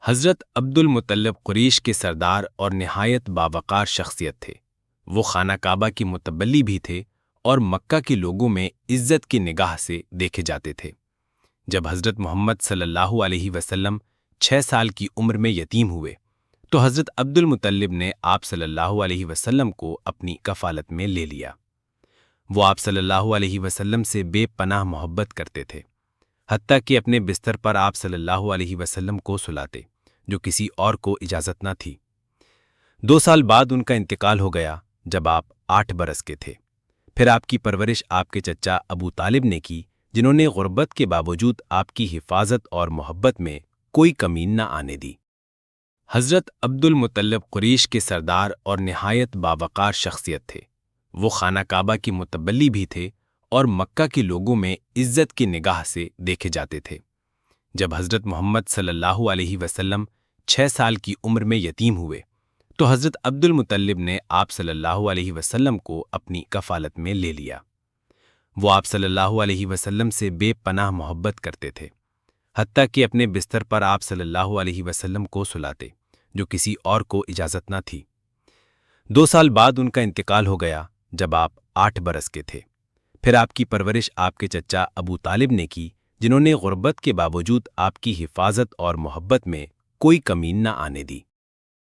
حضرت عبد المطلب قریش کے سردار اور نہایت باوقار شخصیت تھے۔ وہ خانہ کعبہ کی متولی بھی تھے اور مکہ کے لوگوں میں عزت کی نگاہ سے دیکھے جاتے تھے۔ جب حضرت محمد صلی اللہ علیہ وسلم 6 سال کی عمر میں یتیم ہوئے تو حضرت عبد المطلب نے آپ صلی اللہ علیہ وسلم کو اپنی کفالت میں لے لیا۔ وہ آپ صلی اللہ علیہ وسلم سے بے پناہ محبت کرتے تھے، حتیٰ کہ اپنے بستر پر آپ صلی اللہ علیہ وسلم کو سلاتے، جو کسی اور کو اجازت نہ تھی۔ 2 سال بعد ان کا انتقال ہو گیا جب آپ 8 برس کے تھے۔ پھر آپ کی پرورش آپ کے چچا ابو طالب نے کی، جنہوں نے غربت کے باوجود آپ کی حفاظت اور محبت میں کوئی کمی نہ آنے دی۔ حضرت عبد المطلب قریش کے سردار اور نہایت باوقار شخصیت تھے۔ وہ خانہ کعبہ کی متولی بھی تھے اور مکہ کے لوگوں میں عزت کی نگاہ سے دیکھے جاتے تھے۔ جب حضرت محمد صلی اللہ علیہ وسلم 6 سال کی عمر میں یتیم ہوئے تو حضرت عبد المطلب نے آپ صلی اللہ علیہ وسلم کو اپنی کفالت میں لے لیا۔ وہ آپ صلی اللہ علیہ وسلم سے بے پناہ محبت کرتے تھے، حتیٰ کہ اپنے بستر پر آپ صلی اللہ علیہ وسلم کو سلاتے، جو کسی اور کو اجازت نہ تھی۔ 2 سال بعد ان کا انتقال ہو گیا جب آپ 8 برس کے تھے۔ پھر آپ کی پرورش آپ کے چچا ابو طالب نے کی، جنہوں نے غربت کے باوجود آپ کی حفاظت اور محبت میں کوئی کمی نہ آنے دی۔